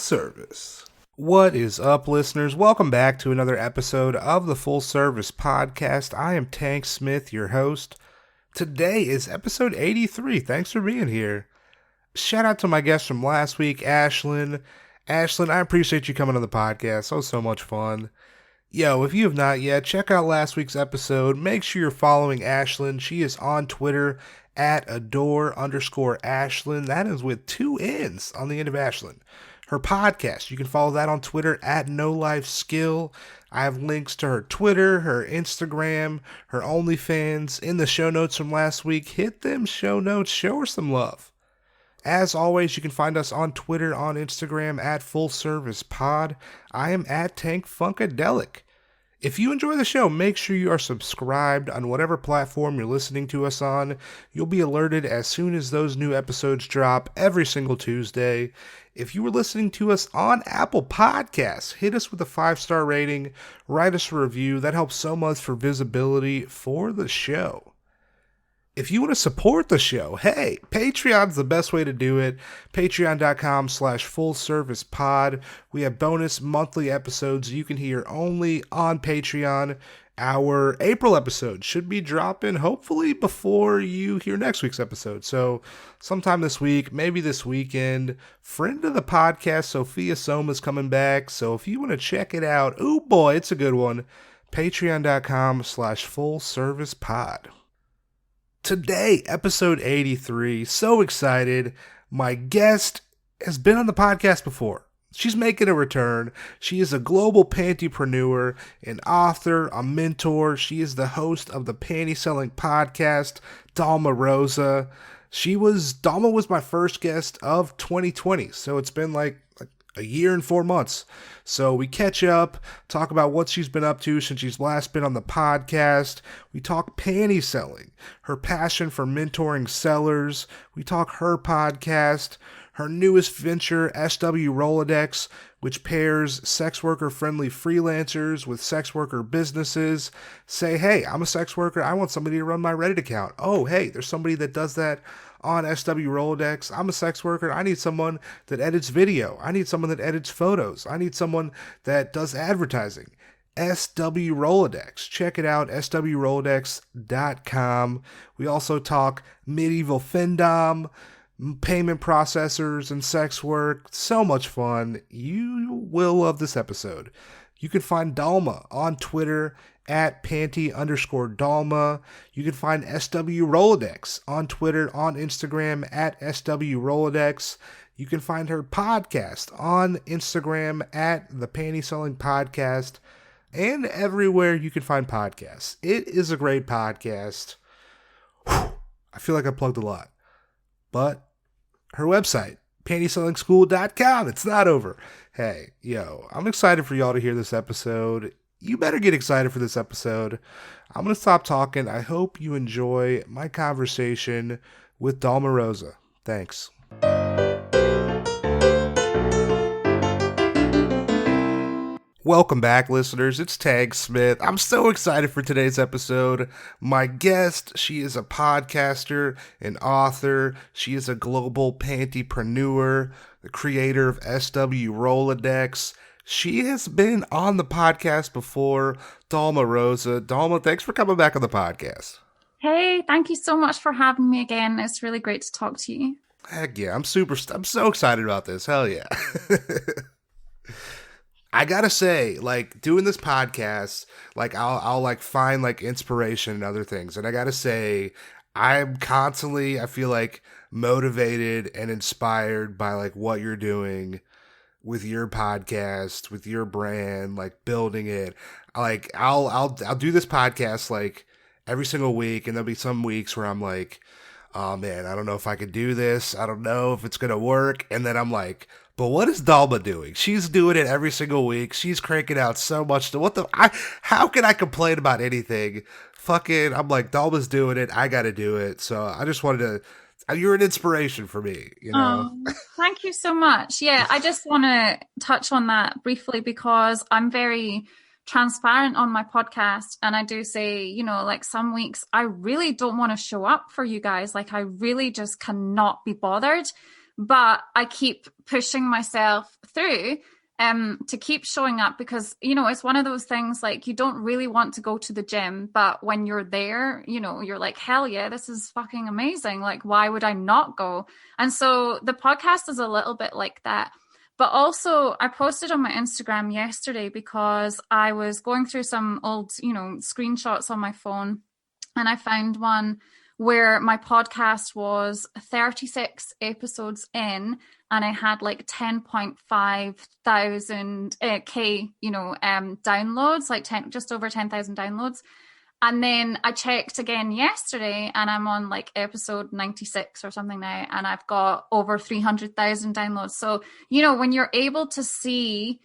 Service. What is up, listeners? Welcome back to another episode of the Full Service Podcast. I am Tank Smith, your host. Today is episode 83. Thanks for being here. Shout out to my guest from last week, Ashlyn. Ashlyn, I appreciate you coming on the podcast. That was so much fun. Yo, if you have not yet, check out last week's episode. Make sure you're following Ashlyn. She is on Twitter at adore_Ashlyn. That is with 2 N's on the end of Ashlyn. Her podcast, you can follow that on Twitter at NoLifeSkill. I have links to her Twitter, her Instagram, her OnlyFans in the show notes from last week. Hit them show notes. Show her some love. As always, you can find us on Twitter, on Instagram at FullServicePod. I am at TankFunkadelic. If you enjoy the show, make sure you are subscribed on whatever platform you're listening to us on. You'll be alerted as soon as those new episodes drop every single Tuesday. If you were listening to us on Apple Podcasts, hit us with a 5-star rating, write us a review. That helps so much for visibility for the show. If you want to support the show, hey, Patreon's the best way to do it. Patreon.com/fullservicepod. We have bonus monthly episodes you can hear only on Patreon. Our April episode should be dropping hopefully before you hear next week's episode. So sometime this week, maybe this weekend. Friend of the podcast, Sophia Soma's coming back. So if you want to check it out, oh boy, it's a good one. Patreon.com/fullservicepod. Today, episode 83, so excited. My guest has been on the podcast before. She's making a return. She is a global pantypreneur, an author, a mentor. She is the host of the panty selling podcast, Dalma Rosa. Dalma was my first guest of 2020, so it's been like a year and 4 months. So we catch up, talk about what she's been up to since she's last been on the podcast. We talk panty selling, her passion for mentoring sellers. We talk her podcast, her newest venture, SW Rolodex, which pairs sex worker friendly freelancers with sex worker businesses. Say, hey, I'm a sex worker. I want somebody to run my Reddit account. Oh, hey, there's somebody that does that on SW Rolodex. I'm a sex worker. I need someone that edits video. I need someone that edits photos. I need someone that does advertising. SW Rolodex. Check it out, swrolodex.com. We also talk medieval findom, payment processors, and sex work. So much fun. You will love this episode. You can find Dalma on Twitter at Panty_Dalma. You can find SW Rolodex on Twitter, on Instagram at SW Rolodex. You can find her podcast on Instagram at the Panty Selling Podcast, and everywhere you can find podcasts. It is a great podcast. Whew, I feel like I plugged a lot. But her website, PantySellingSchool.com. It's not over. Hey, yo, I'm excited for y'all to hear this episode. You better get excited for this episode. I'm going to stop talking. I hope you enjoy my conversation with Dalma Rosa. Thanks. Welcome back, listeners. It's Tag Smith. I'm so excited for today's episode. My guest, she is a podcaster, an author. She is a global pantypreneur, the creator of SW Rolodex. She has been on the podcast before, Dalma Rosa. Dalma, thanks for coming back on the podcast. Hey, thank you so much for having me again. It's really great to talk to you. Heck yeah, I'm so excited about this. Hell yeah. I gotta say, like, doing this podcast, like, I'll like find like inspiration and other things. And I gotta say, I'm constantly, I feel like, motivated and inspired by like what you're doing with your podcast, with your brand, like building it. Like, I'll do this podcast like every single week, and there'll be some weeks where I'm like, oh man, I don't know if I could do this. I don't know if it's gonna work. And then I'm like, but what is Dalma doing? She's doing it every single week. She's cranking out so much. How can I complain about anything? Fucking, I'm like, Dalma's doing it. I got to do it. So I just wanted to. You're an inspiration for me. You know. Thank you so much. Yeah, I just want to touch on that briefly because I'm very transparent on my podcast, and I do say, you know, like some weeks I really don't want to show up for you guys. Like I really just cannot be bothered but I keep pushing myself through to keep showing up because, you know, it's one of those things like you don't really want to go to the gym, but when you're there, you know, you're like, hell yeah, this is fucking amazing. Like, why would I not go? And so the podcast is a little bit like that. But also, I posted on my Instagram yesterday because I was going through some old, you know, screenshots on my phone, and I found one where my podcast was 36 episodes in, and I had like 10.5 thousand K, you know, downloads, like just over 10,000 downloads. And then I checked again yesterday and I'm on like episode 96 or something now, and I've got over 300,000 downloads. So, you know, when you're able to see,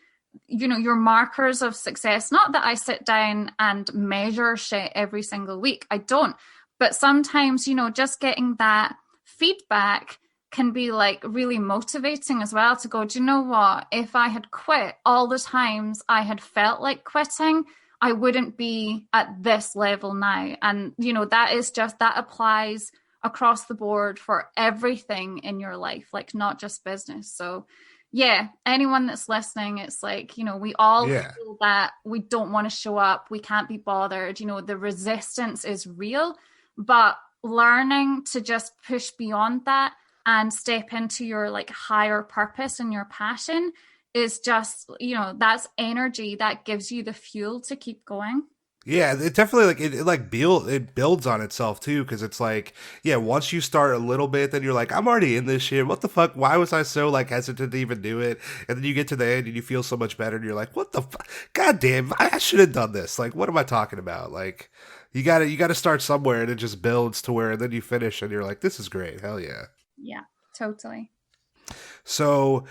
you know, your markers of success, not that I sit down and measure shit every single week, I don't. But sometimes, you know, just getting that feedback can be like really motivating as well to go, do you know what? If I had quit all the times I had felt like quitting, I wouldn't be at this level now. And, you know, that applies across the board for everything in your life, like not just business. So yeah, anyone that's listening, it's like, you know, we all feel that we don't want to show up. We can't be bothered. You know, the resistance is real, but learning to just push beyond that and step into your like higher purpose and your passion is just, you know, that's energy that gives you the fuel to keep going. Yeah, it definitely it builds on itself too, because it's like, yeah, once you start a little bit, then you're like, I'm already in this shit. What the fuck? Why was I so like hesitant to even do it? And then you get to the end and you feel so much better, and you're like, what the fuck? God damn, I should have done this. Like, what am I talking about? Like, you gotta start somewhere, and it just builds to where, and then you finish, and you're like, this is great. Hell yeah. Yeah, totally. So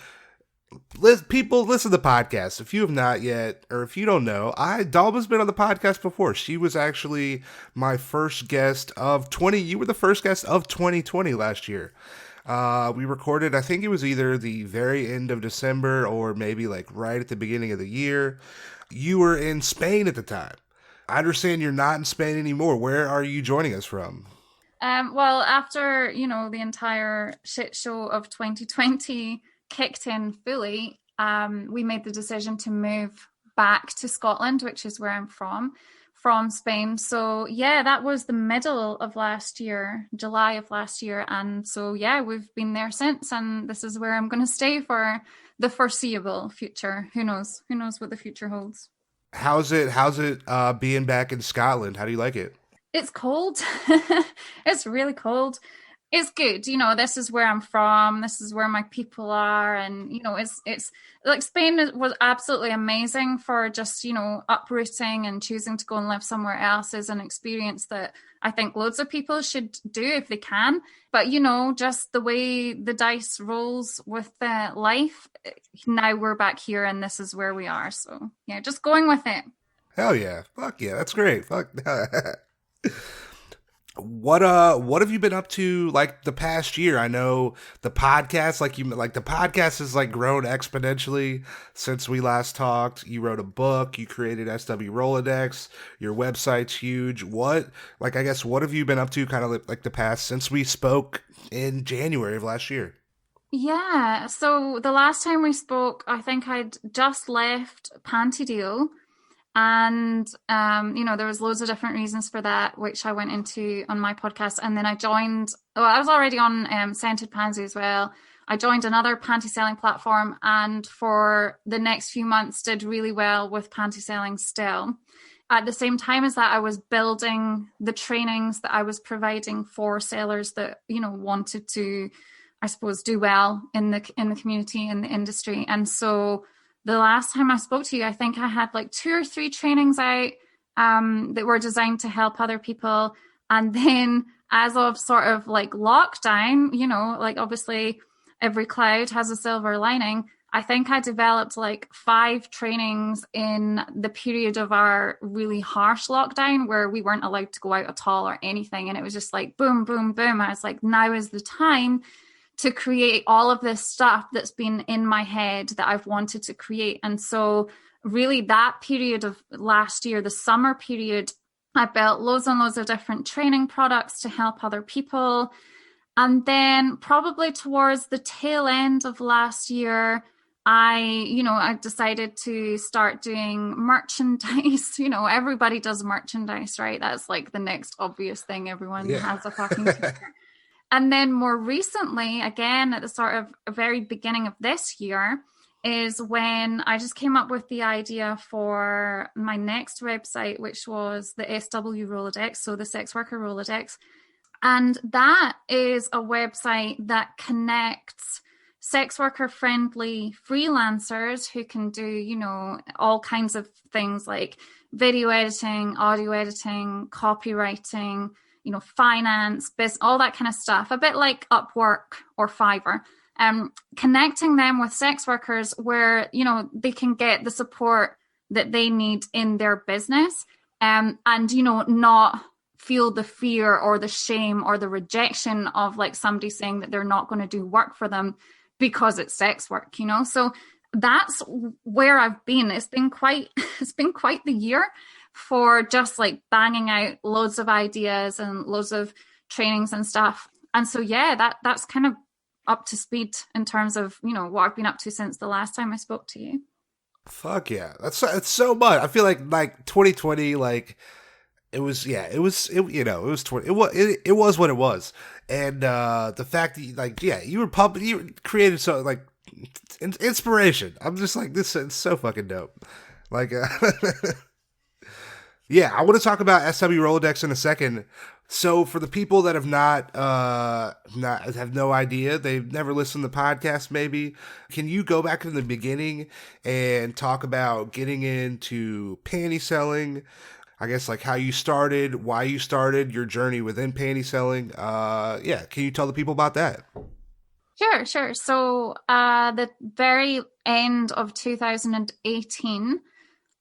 people listen to the podcast. If you have not yet, or if you don't know, Dalma's been on the podcast before. She was actually my first guest of 20. You were the first guest of 2020 last year. We recorded, I think it was either the very end of December or maybe like right at the beginning of the year. You were in Spain at the time. I understand you're not in Spain anymore. Where are you joining us from? Well, after, you know, the entire shit show of 2020 kicked in fully, we made the decision to move back to Scotland, which is where I'm from Spain. So yeah, that was the middle of last year, July of last year. And so yeah, we've been there since, and this is where I'm going to stay for the foreseeable future. Who knows what the future holds. How's it being back in Scotland? How do you like it? It's cold. It's really cold. It's good. You know, this is where I'm from. This is where my people are. And, you know, it's like Spain was absolutely amazing for just, you know, uprooting and choosing to go and live somewhere else is an experience that I think loads of people should do if they can. But, you know, just the way the dice rolls with life, now we're back here and this is where we are. So, yeah, just going with it. Hell yeah. Fuck yeah. That's great. Fuck. What have you been up to like the past year? I know the podcast, the podcast has like grown exponentially since we last talked. You wrote a book, you created SW Rolodex, your website's huge. What have you been up to kind of like the past since we spoke in January of last year? Yeah, so the last time we spoke, I think I'd just left Panty deal. And, you know, there was loads of different reasons for that, which I went into on my podcast. And then I was already on Scented Pansy as well. I joined another panty selling platform, and for the next few months did really well with panty selling still. At the same time as that, I was building the trainings that I was providing for sellers that, you know, wanted to, I suppose, do well in the community, in the industry. And so the last time I spoke to you, I think I had like 2 or 3 trainings out that were designed to help other people. And then as of sort of like lockdown, you know, like obviously every cloud has a silver lining. I think I developed like 5 trainings in the period of our really harsh lockdown where we weren't allowed to go out at all or anything. And it was just like, boom, boom, boom. I was like, now is the time to create all of this stuff that's been in my head that I've wanted to create. And so really that period of last year, the summer period, I built loads and loads of different training products to help other people. And then probably towards the tail end of last year, I decided to start doing merchandise. Everybody does merchandise, right? That's like the next obvious thing. Everyone Yeah. has a fucking t-shirt. And then more recently, again, at the sort of very beginning of this year, is when I just came up with the idea for my next website, which was the SW Rolodex, so the Sex Worker Rolodex. And that is a website that connects sex worker friendly freelancers who can do, all kinds of things like video editing, audio editing, copywriting, finance, business, all that kind of stuff, a bit like Upwork or Fiverr. Connecting them with sex workers where, they can get the support that they need in their business, and, not feel the fear or the shame or the rejection of like somebody saying that they're not going to do work for them because it's sex work. So that's where I've been. It's been quite the year for just like banging out loads of ideas and loads of trainings and stuff. And so yeah, that's kind of up to speed in terms of what I've been up to since the last time I spoke to you. Fuck yeah. It's so much. I feel like 2020, like it was, yeah, it was, it was 20, it was what it was. And the fact that you created so like inspiration. I'm just like, this is so fucking dope. Like yeah, I want to talk about SW Rolodex in a second. So for the people that have not have no idea, they've never listened to the podcast, maybe, can you go back to the beginning and talk about getting into panty selling? I guess like how you started, why you started, your journey within panty selling. Yeah, can you tell the people about that? Sure. So the very end of 2018,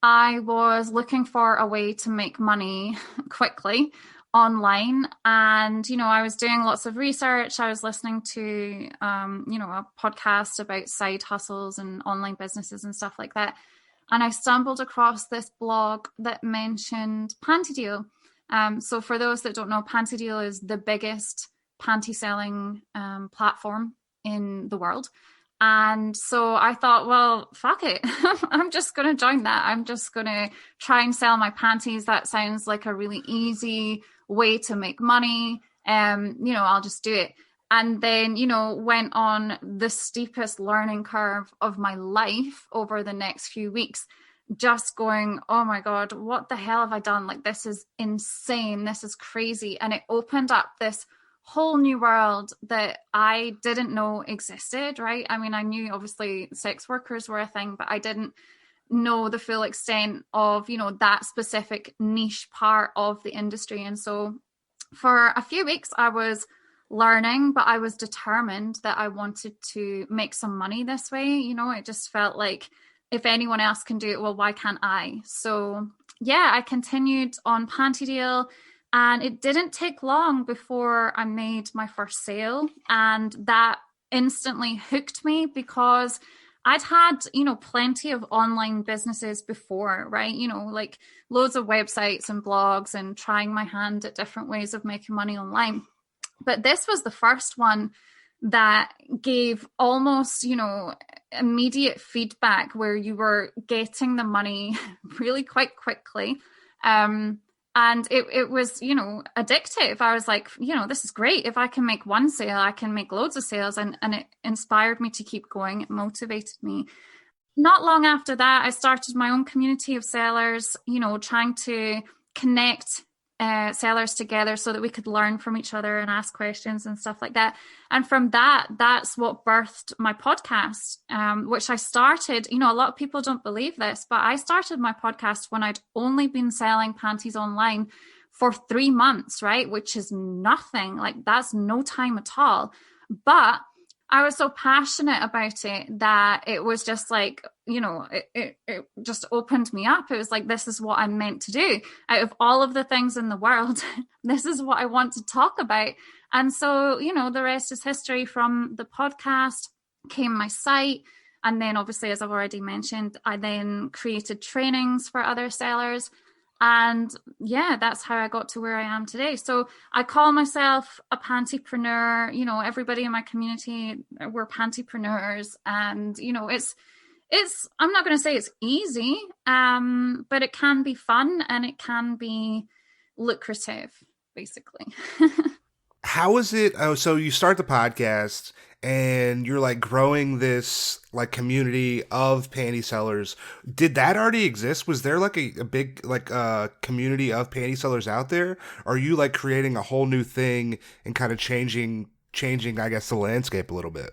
I was looking for a way to make money quickly online. And, I was doing lots of research. I was listening to, a podcast about side hustles and online businesses and stuff like that. And I stumbled across this blog that mentioned Panty Deal. So for those that don't know, Panty Deal is the biggest panty selling platform in the world. And so I thought, well, fuck it. I'm just going to join that. I'm just going to try and sell my panties. That sounds like a really easy way to make money. I'll just do it. And then, went on the steepest learning curve of my life over the next few weeks, just going, oh my God, what the hell have I done? Like, this is insane. This is crazy. And it opened up this whole new world that I didn't know existed, right? I mean, I knew obviously sex workers were a thing, but I didn't know the full extent of, that specific niche part of the industry. And so for a few weeks, I was learning, but I was determined that I wanted to make some money this way. It just felt like if anyone else can do it, well, why can't I? So yeah, I continued on Panty Deal. And it didn't take long before I made my first sale. And that instantly hooked me because I'd had, plenty of online businesses before, right? Like loads of websites and blogs and trying my hand at different ways of making money online. But this was the first one that gave almost, immediate feedback where you were getting the money really quite quickly. And it was, addictive. I was like, this is great. If I can make one sale, I can make loads of sales. And it inspired me to keep going. It motivated me. Not long after that, I started my own community of sellers, trying to connect sellers together so that we could learn from each other and ask questions and stuff like that. And from that's what birthed my podcast, which I started, a lot of people don't believe this, but I started my podcast when I'd only been selling panties online for 3 months, right? Which is nothing. Like that's no time at all. But I was so passionate about it that it was just like, it just opened me up. It was like, this is what I'm meant to do. Out of all of the things in the world, this is what I want to talk about. And so, the rest is history. From the podcast came my site. And then obviously, as I've already mentioned, I then created trainings for other sellers. And yeah, that's how I got to where I am today. So I call myself a pantypreneur. Everybody in my community, we're pantypreneurs. And, I'm not going to say it's easy, but it can be fun and it can be lucrative, basically. How is it? Oh, so you start the podcast and you're like growing this like community of panty sellers. Did that already exist? Was there like a big like community of panty sellers out there? Or are you like creating a whole new thing and kind of changing I guess the landscape a little bit?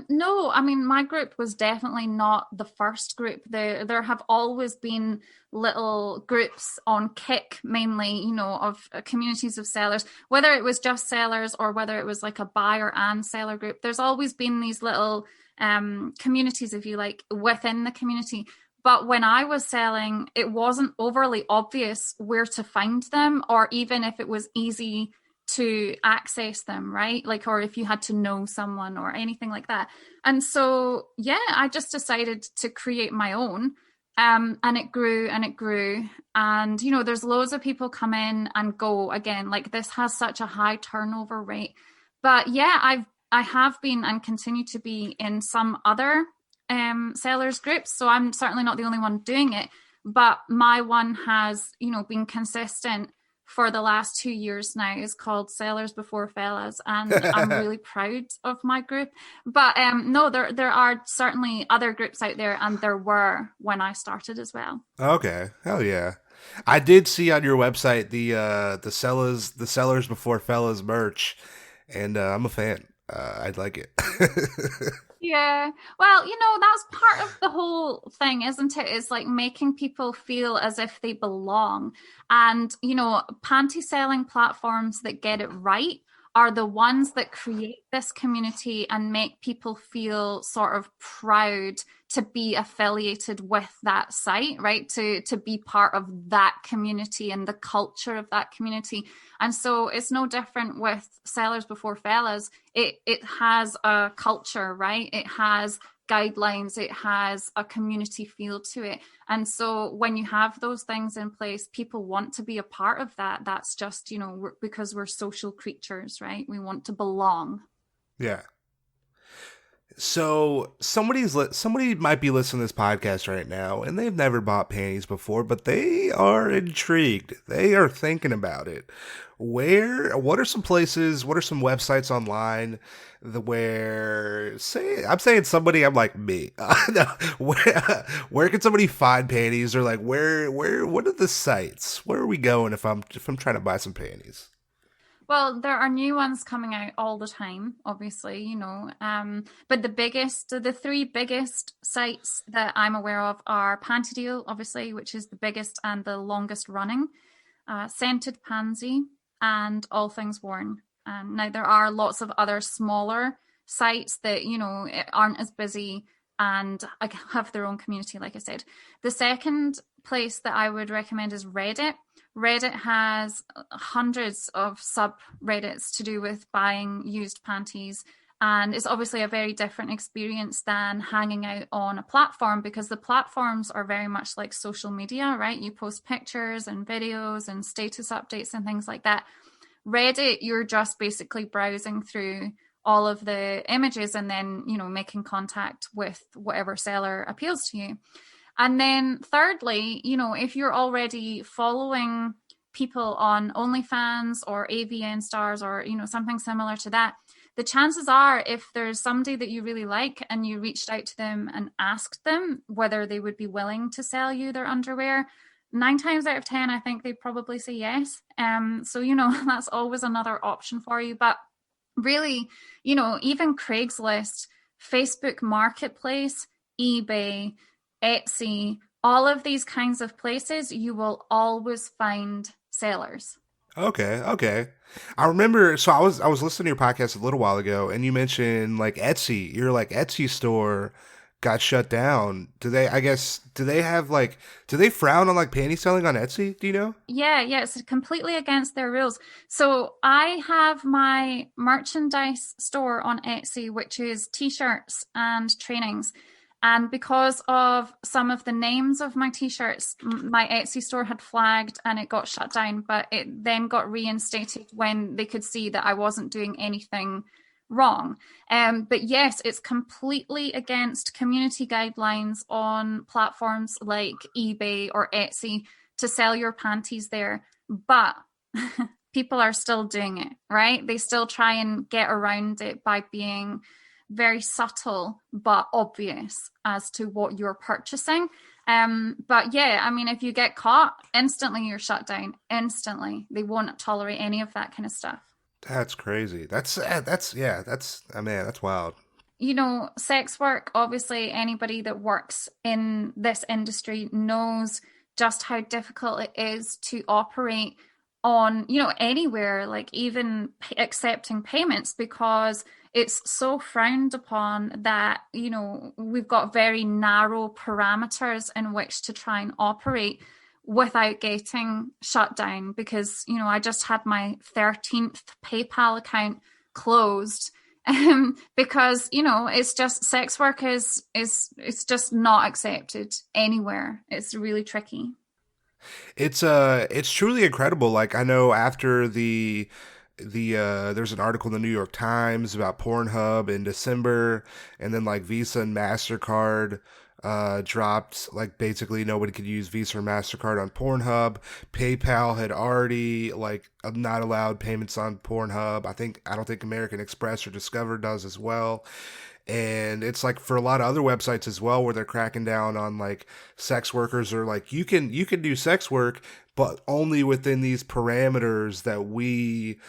No, I mean, my group was definitely not the first group. There have always been little groups on Kick, mainly, of communities of sellers, whether it was just sellers or whether it was like a buyer and seller group. There's always been these little communities, if you like, within the community. But when I was selling, it wasn't overly obvious where to find them, or even if it was easy to access them, right? Like, or if you had to know someone or anything like that. And so, yeah, I just decided to create my own. And it grew and it grew. And, there's loads of people come in and go again. Like, this has such a high turnover rate. But yeah, I have been and continue to be in some other sellers groups. So I'm certainly not the only one doing it. But my one has, been consistent for the last 2 years now. Is called Sellers Before Fellas, and I'm really proud of my group. But no, there are certainly other groups out there, and there were when I started as well. Okay, hell yeah. I did see on your website the sellers before fellas merch, and I'm a fan. I'd like it. Yeah. Well, that's part of the whole thing, isn't it? Is like making people feel as if they belong. And, panty selling platforms that get it right are the ones that create this community and make people feel sort of proud to be affiliated with that site, right? To be part of that community and the culture of that community. And so it's no different with Sellers Before Fellas. It has a culture, right? It has guidelines, it has a community feel to it. And so when you have those things in place, people want to be a part of that. That's just, because we're social creatures, right? We want to belong. Yeah. So somebody might be listening to this podcast right now, and they've never bought panties before, but they are intrigued. They are thinking about it. What are some places? What are some websites online where say I'm saying somebody I'm like me. No, where can somebody find panties, or like where what are the sites? Where are we going if I'm trying to buy some panties? Well, there are new ones coming out all the time, obviously, but the three biggest sites that I'm aware of are Panty Deal, obviously, which is the biggest and the longest running, Scented Pansy, and All Things Worn. Now, there are lots of other smaller sites that, aren't as busy and have their own community, like I said. The second place that I would recommend is Reddit. Reddit has hundreds of subreddits to do with buying used panties. And it's obviously a very different experience than hanging out on a platform, because the platforms are very much like social media, right? You post pictures and videos and status updates and things like that. Reddit, you're just basically browsing through all of the images and then, making contact with whatever seller appeals to you. And then thirdly, if you're already following people on OnlyFans or AVN stars or, something similar to that, the chances are if there's somebody that you really like and you reached out to them and asked them whether they would be willing to sell you their underwear, 9 times out of 10, I think they'd probably say yes. So, that's always another option for you. But really, even Craigslist, Facebook Marketplace, eBay, Etsy, all of these kinds of places, you will always find sellers. Okay, okay. I remember. So I was listening to your podcast a little while ago, and you mentioned like Etsy. Your like Etsy store got shut down. Do they? I guess do they have like do they frown on like panty selling on Etsy? Do you know? Yeah, it's completely against their rules. So I have my merchandise store on Etsy, which is t-shirts and trainings. And because of some of the names of my t-shirts, my Etsy store had flagged and it got shut down, but it then got reinstated when they could see that I wasn't doing anything wrong. But yes, it's completely against community guidelines on platforms like eBay or Etsy to sell your panties there. But people are still doing it, right? They still try and get around it by being very subtle but obvious as to what you're purchasing. But yeah, I mean, if you get caught, instantly you're shut down. Instantly, they won't tolerate any of that kind of stuff. That's crazy. That's yeah. That's man. That's wild. You know, sex work, obviously, anybody that works in this industry knows just how difficult it is to operate on, you know, anywhere, like even accepting payments, because it's so frowned upon that, you know, we've got very narrow parameters in which to try and operate without getting shut down. Because, you know, I just had my 13th PayPal account closed because, you know, it's just sex work is it's just not accepted anywhere. It's really tricky. It's truly incredible. Like I know after there's an article in the New York Times about Pornhub in December, and then like Visa and MasterCard dropped, like basically nobody could use Visa or MasterCard on Pornhub. PayPal had already like not allowed payments on Pornhub. I don't think American Express or Discover does as well. And it's like for a lot of other websites as well where they're cracking down on like sex workers, or like you can do sex work but only within these parameters that we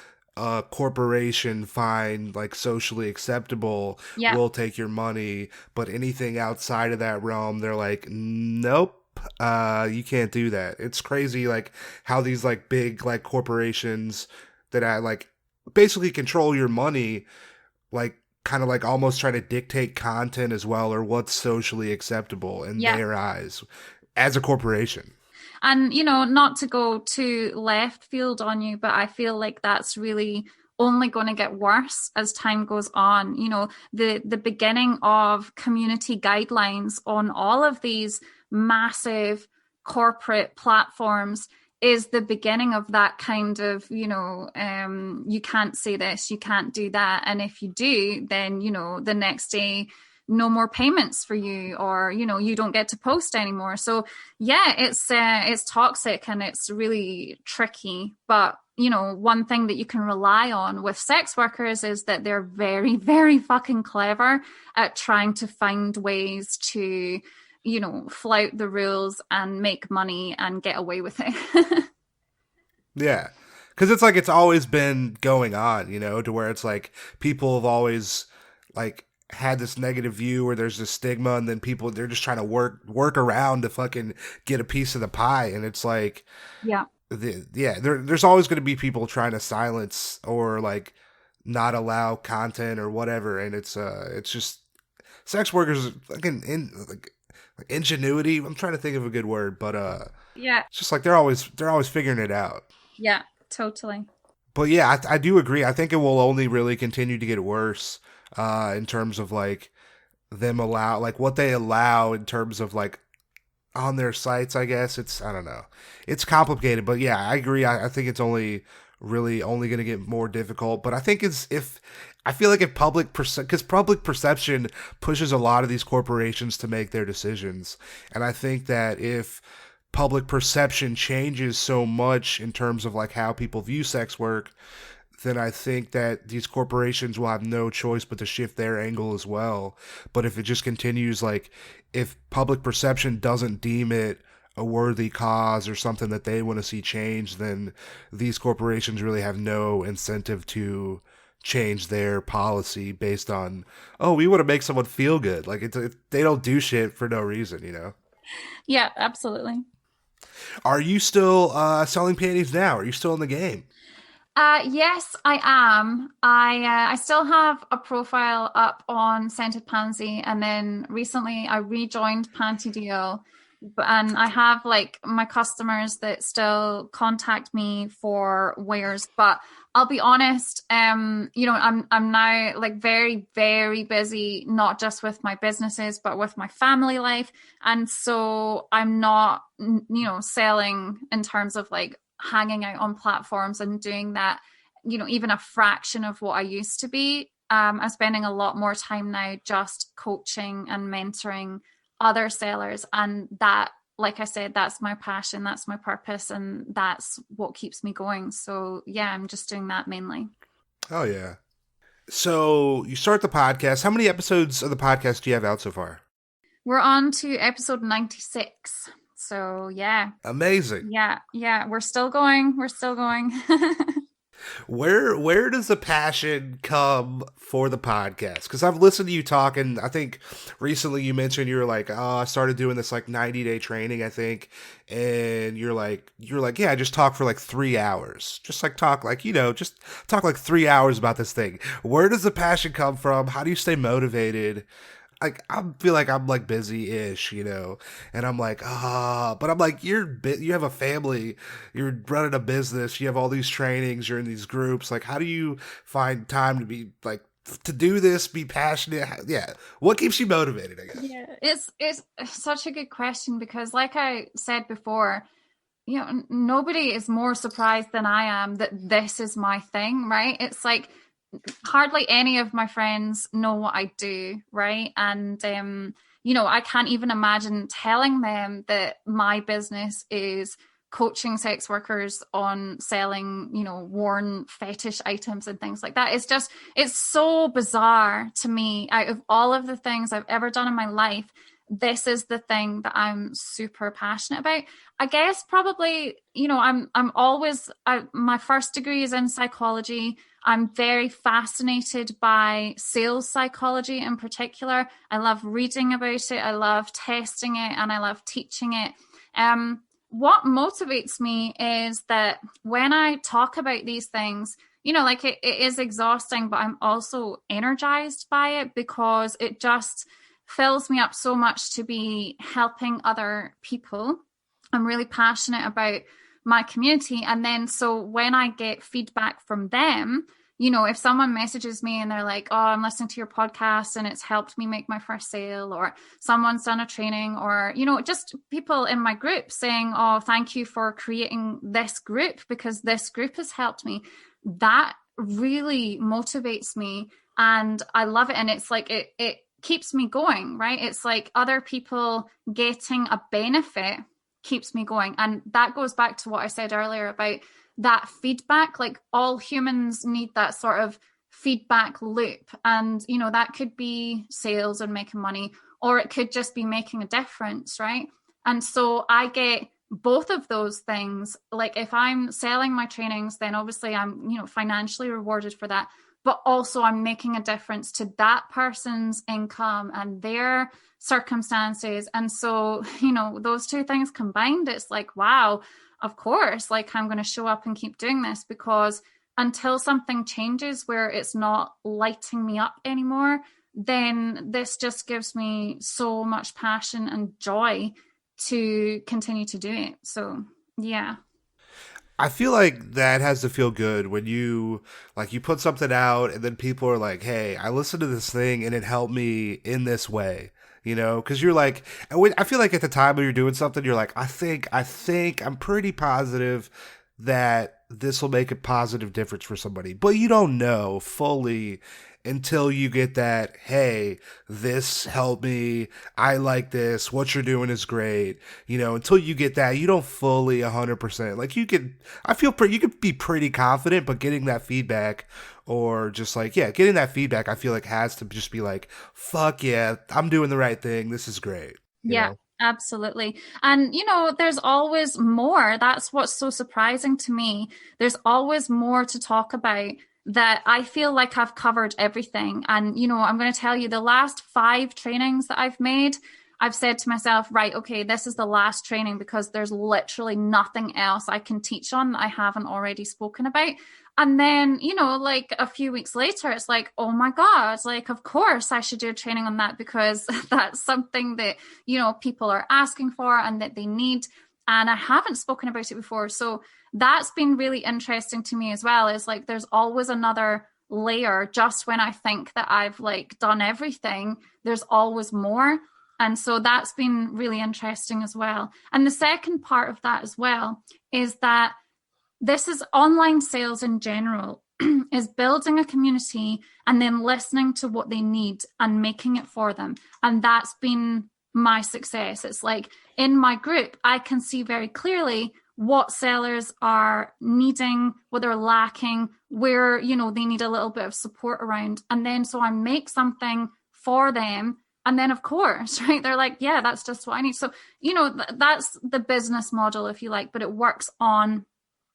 corporation find like socially acceptable. Yeah. We'll take your money, but anything outside of that realm they're like nope. You can't do that. It's crazy like how these like big like corporations that I like basically control your money, like kind of like almost try to dictate content as well, or what's socially acceptable in Yeah. their eyes as a corporation. And, you know, not to go too left field on you, but I feel like that's really only going to get worse as time goes on. You know, the beginning of community guidelines on all of these massive corporate platforms is the beginning of that kind of, you know, you can't say this, you can't do that. And if you do, then, you know, the next day no more payments for you, or you know, you don't get to post anymore. So yeah, it's toxic and it's really tricky. But you know, one thing that you can rely on with sex workers is that they're very, very fucking clever at trying to find ways to, you know, flout the rules and make money and get away with it. Yeah. Because it's like it's always been going on, you know, to where it's like people have always like had this negative view where there's this stigma, and then people they're just trying to work around to fucking get a piece of the pie, and it's like Yeah. there's always going to be people trying to silence or like not allow content or whatever, and it's just sex workers fucking like ingenuity. I'm trying to think of a good word, but Yeah. it's just like they're always figuring it out. Yeah, totally. But yeah, I do agree. I think it will only really continue to get worse in terms of like them allow like what they allow in terms of like on their sites. I guess I don't know. It's complicated, but yeah, I agree. I think it's only going to get more difficult. But I think it's if I feel like if because public perception pushes a lot of these corporations to make their decisions, and I think that if public perception changes so much in terms of like how people view sex work, then I think that these corporations will have no choice but to shift their angle as well. But if it just continues, like if public perception doesn't deem it a worthy cause or something that they want to see changed, then these corporations really have no incentive to change their policy based on, oh, we want to make someone feel good. Like they don't do shit for no reason, you know? Yeah, absolutely. Are you still selling panties now? Are you still in the game? Yes, I am. I still have a profile up on Scented Pansy, and then recently I rejoined Panty Deal, and I have like my customers that still contact me for wares, but I'll be honest, I'm now like very, very busy, not just with my businesses, but with my family life. And so I'm not, selling in terms of like hanging out on platforms and doing that, even a fraction of what I used to be. I'm spending a lot more time now just coaching and mentoring other sellers. And that, like I said, that's my passion, that's my purpose, and that's what keeps me going. So yeah, I'm just doing that mainly. Oh yeah. So you start the podcast. How many episodes of the podcast do you have out so far? We're on to episode 96. So yeah. Amazing. Yeah, we're still going. We're still going. Where does the passion come for the podcast? Because I've listened to you talk, and I think recently you mentioned you were like, "Oh, I started doing this like 90-day training, I think," and you're like, "Yeah, I just talk for like 3 hours, just like talk like just talk like 3 hours about this thing." Where does the passion come from? How do you stay motivated? Like I feel like I'm like busy-ish, and I'm like but I'm like you have a family, you're running a business, you have all these trainings, you're in these groups. Like, how do you find time to be like to do this, be passionate? Yeah, what keeps you motivated? I guess. Yeah, it's such a good question because, like I said before, nobody is more surprised than I am that this is my thing, right? It's like hardly any of my friends know what I do, right? And I can't even imagine telling them that my business is coaching sex workers on selling, worn fetish items and things like that. It's so bizarre to me. Out of all of the things I've ever done in my life, this is the thing that I'm super passionate about. I guess probably, my first degree is in psychology. I'm very fascinated by sales psychology in particular. I love reading about it. I love testing it and I love teaching it. What motivates me is that when I talk about these things, like it is exhausting, but I'm also energized by it because it just fills me up so much to be helping other people. I'm really passionate about my community. And then so when I get feedback from them, if someone messages me and they're like, "Oh, I'm listening to your podcast and it's helped me make my first sale," or someone's done a training, or, just people in my group saying, "Oh, thank you for creating this group because this group has helped me," that really motivates me and I love it. And it's like, it keeps me going, right? It's like other people getting a benefit keeps me going. And that goes back to what I said earlier about that feedback. Like all humans need that sort of feedback loop. And, that could be sales and making money, or it could just be making a difference, right? And so I get both of those things. Like if I'm selling my trainings, then obviously I'm, financially rewarded for that. But also I'm making a difference to that person's income and their circumstances. And so, those two things combined, it's like, wow, of course, like I'm going to show up and keep doing this because until something changes where it's not lighting me up anymore, then this just gives me so much passion and joy to continue to do it. So, yeah. I feel like that has to feel good when you put something out and then people are like, "Hey, I listened to this thing and it helped me in this way." Because you're like, I feel like at the time when you're doing something, you're like, I think I'm pretty positive that this will make a positive difference for somebody, but you don't know fully until you get that, "Hey, this helped me. I like this. What you're doing is great." Until you get that, you don't fully 100%. Like you could be pretty confident, but getting that feedback or just like, yeah, getting that feedback, I feel like has to just be like, "Fuck yeah, I'm doing the right thing. This is great." Yeah, absolutely. And, there's always more. That's what's so surprising to me. There's always more to talk about that I feel like I've covered everything. And, I'm going to tell you the last 5 trainings that I've made, I've said to myself, right, okay, this is the last training because there's literally nothing else I can teach on that I haven't already spoken about. And then, like a few weeks later, it's like, oh my God, like, of course I should do a training on that because that's something that, people are asking for and that they need. and I haven't spoken about it before. So that's been really interesting to me as well. Is like there's always another layer just when I think that I've like done everything, there's always more. And so that's been really interesting as well. And the second part of that as well is that this is online sales in general is building a community and then listening to what they need and making it for them. And that's been my success. It's like in my group, I can see very clearly what sellers are needing, what they're lacking, where, you know, they need a little bit of support around. And then so I make something for them. And then, of course, right, they're like, yeah, that's just what I need. So, you know, that's the business model, if you like, but it works on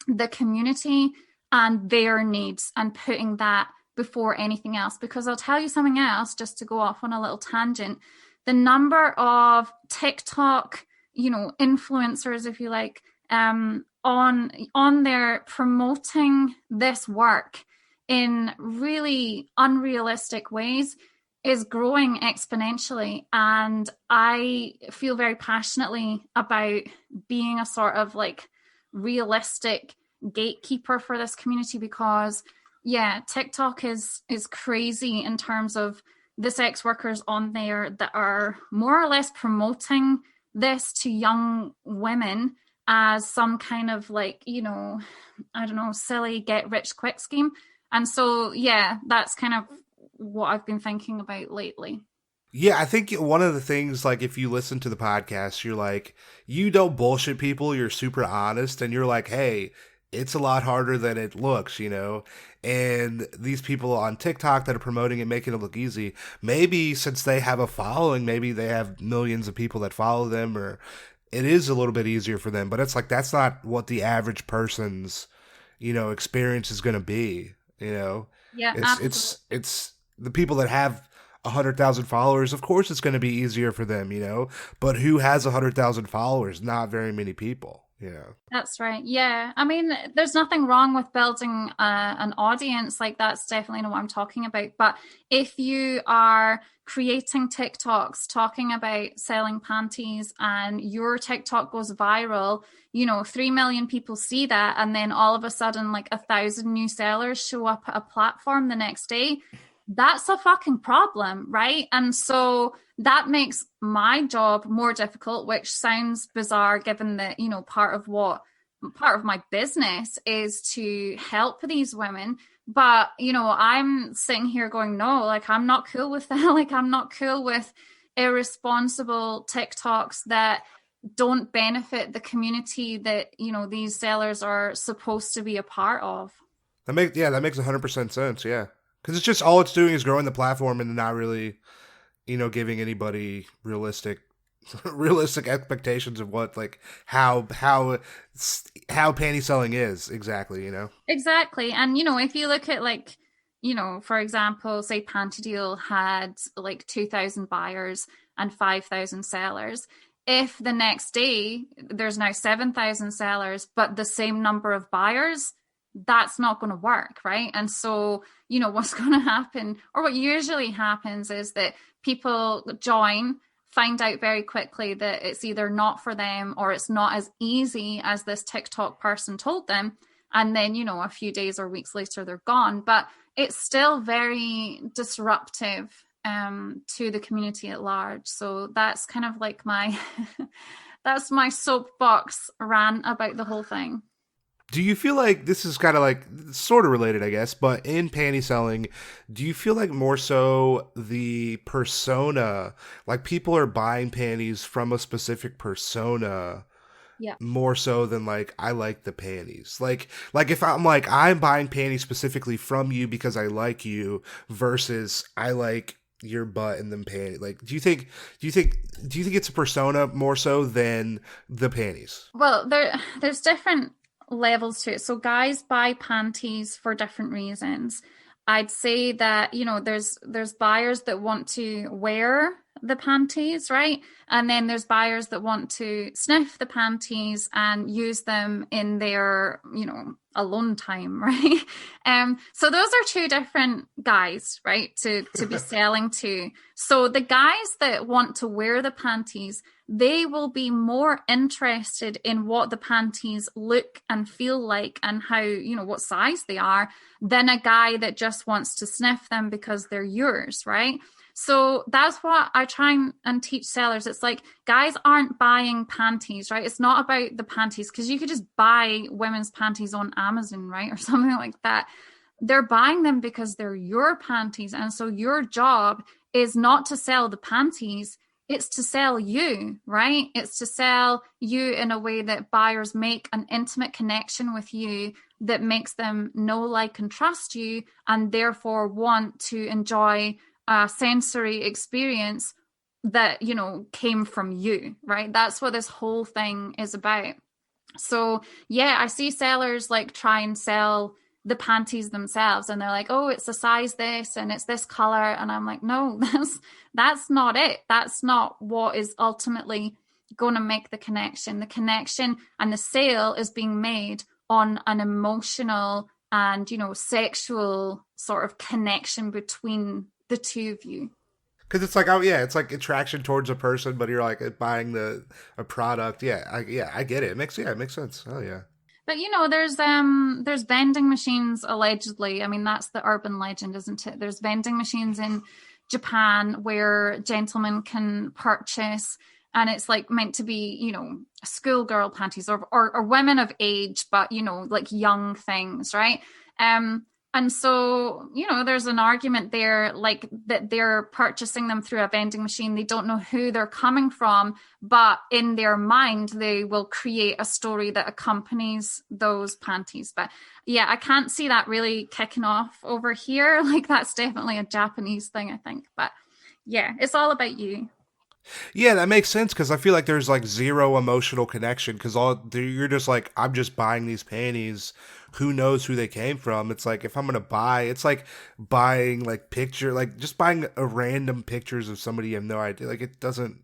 the community and their needs and putting that before anything else. Because I'll tell you something else, just to go off on a little tangent. The number of TikTok, you know, influencers, if you like, on there promoting this work in really unrealistic ways is growing exponentially. And I feel very passionately about being a sort of like realistic gatekeeper for this community, because yeah, TikTok is crazy in terms of the sex workers on there that are more or less promoting this to young women as some kind of like, you know, I don't know, silly get rich quick scheme. And so yeah, that's kind of what I've been thinking about lately. Yeah, I think one of the things, like, if you listen to the podcast, you're like, you don't bullshit people, you're super honest, and you're like, hey, it's a lot harder than it looks, you know? And these people on TikTok that are promoting it, making it look easy, maybe since they have a following, maybe they have millions of people that follow them, or it is a little bit easier for them, but it's like, that's not what the average person's, you know, experience is going to be, you know? Yeah, It's the people that have 100,000 followers, of course it's going to be easier for them, you know. But who has 100,000 followers? Not very many people, you know. that's right. Yeah. I mean, there's nothing wrong with building an audience. Like, that's definitely not what I'm talking about. But if you are creating TikToks talking about selling panties and your TikTok goes viral, you know, 3 million people see that. And then all of a sudden, like 1,000 new sellers show up at a platform the next day. That's a fucking problem, right? And so that makes my job more difficult, which sounds bizarre given that, you know, part of my business is to help these women. But, you know, I'm sitting here going, no, like, I'm not cool with that. Like, I'm not cool with irresponsible TikToks that don't benefit the community that, you know, these sellers are supposed to be a part of. That makes 100% sense, yeah. Cuz it's just all it's doing is growing the platform and not really, you know, giving anybody realistic expectations of what, like, how panty selling is exactly, you know. Exactly. And, you know, if you look at like, you know, for example, say Panty Deal had like 2,000 buyers and 5,000 sellers. If the next day there's now 7,000 sellers, but the same number of buyers, that's not going to work, right? And so, you know, what's going to happen, or what usually happens, is that people join, find out very quickly that it's either not for them or it's not as easy as this TikTok person told them. And then, you know, a few days or weeks later, they're gone. But it's still very disruptive to the community at large. So that's kind of like my that's my soapbox rant about the whole thing. Do you feel like this is kind of like sort of related, I guess, but in panty selling, do you feel like more so the persona, like people are buying panties from a specific persona Yeah. more so than like I like the panties. Like if I'm like I'm buying panties specifically from you because I like you versus I like your butt and them panties. Like do you think it's a persona more so than the panties? Well, there's different levels to it. So guys buy panties for different reasons. I'd say that, you know, there's buyers that want to wear the panties, right? And then there's buyers that want to sniff the panties and use them in their, alone time, right? So those are two different guys, right, to be selling to. So the guys that want to wear the panties, they will be more interested in what the panties look and feel like and how, what size they are, than a guy that just wants to sniff them because they're yours, right? So that's what I try and teach sellers. It's like, guys aren't buying panties, right? It's not about the panties, because you could just buy women's panties on Amazon, right? Or something like that. They're buying them because they're your panties. And so your job is not to sell the panties, it's to sell you, right? It's to sell you in a way that buyers make an intimate connection with you that makes them know, like, and trust you, and therefore want to enjoy a sensory experience that, came from you, right? That's what this whole thing is about. So yeah, I see sellers like try and sell the panties themselves, and they're like, oh, it's a size this and it's this color, and I'm like, no, that's not it. That's not what is ultimately going to make the connection. The connection and the sale is being made on an emotional and, sexual sort of connection between the two of you. Because it's like, oh yeah, it's like attraction towards a person, but you're like buying a product. Yeah, I get it. It makes sense. Oh yeah. But there's vending machines allegedly. I mean, that's the urban legend, isn't it? There's vending machines in Japan where gentlemen can purchase, and it's like meant to be, schoolgirl panties or women of age, but like young things, right? And so, there's an argument there, like that they're purchasing them through a vending machine. They don't know who they're coming from, but in their mind, they will create a story that accompanies those panties. But yeah, I can't see that really kicking off over here. Like, that's definitely a Japanese thing, I think. But yeah, it's all about you. Yeah, that makes sense because I feel like there's like zero emotional connection because you're just like, I'm just buying these panties. Who knows who they came from? It's like, if I'm gonna buy, it's like buying like just buying a random pictures of somebody you have no idea. Like, it doesn't.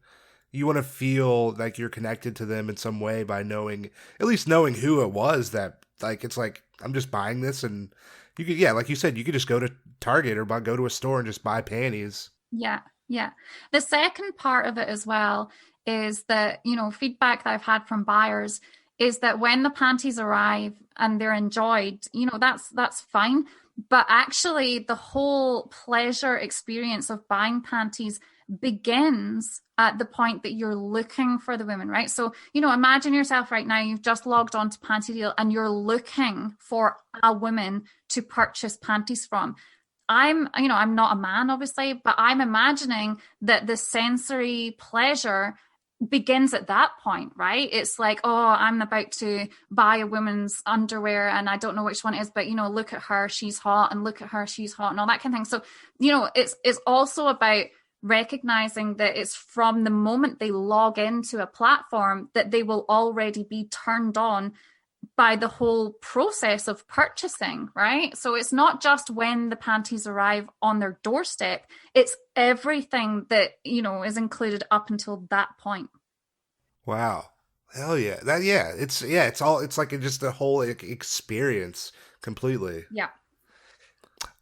You want to feel like you're connected to them in some way by knowing, at least knowing who it was. That, like, it's like, I'm just buying this, and you could, yeah, like you said, you could just go to Target or go to a store and just buy panties. Yeah, yeah. The second part of it as well is that, feedback that I've had from buyers is that when the panties arrive and they're enjoyed, that's fine. But actually, the whole pleasure experience of buying panties begins at the point that you're looking for the women, right? So, imagine yourself right now, you've just logged on to Panty Deal and you're looking for a woman to purchase panties from. I'm not a man, obviously, but I'm imagining that the sensory pleasure begins at that point, right? It's like, oh, I'm about to buy a woman's underwear and I don't know which one it is, but look at her, she's hot, and look at her, she's hot, and all that kind of thing. So, it's also about recognizing that it's from the moment they log into a platform that they will already be turned on by the whole process of purchasing, right? So it's not just when the panties arrive on their doorstep, it's everything that, is included up until that point. Wow. Hell yeah. It's like just the whole experience completely. Yeah.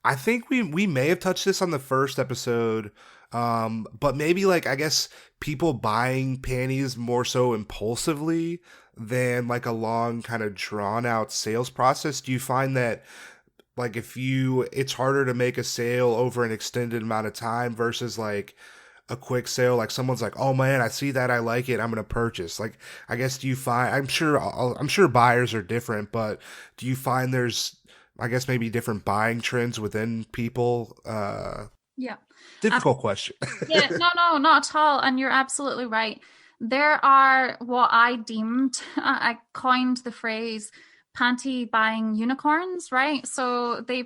I think we may have touched this on the first episode, but maybe, like, I guess people buying panties more so impulsively than like a long kind of drawn out sales process. Do you find that, like, it's harder to make a sale over an extended amount of time versus like a quick sale? Like, someone's like, oh man, I see that, I like it, I'm gonna purchase. Like, I guess, do you find, I'm sure buyers are different, but do you find there's, I guess, maybe different buying trends within people? Yeah. Difficult question. Yeah, no, not at all. And you're absolutely right. There are what I deemed, I coined the phrase panty buying unicorns, right? So they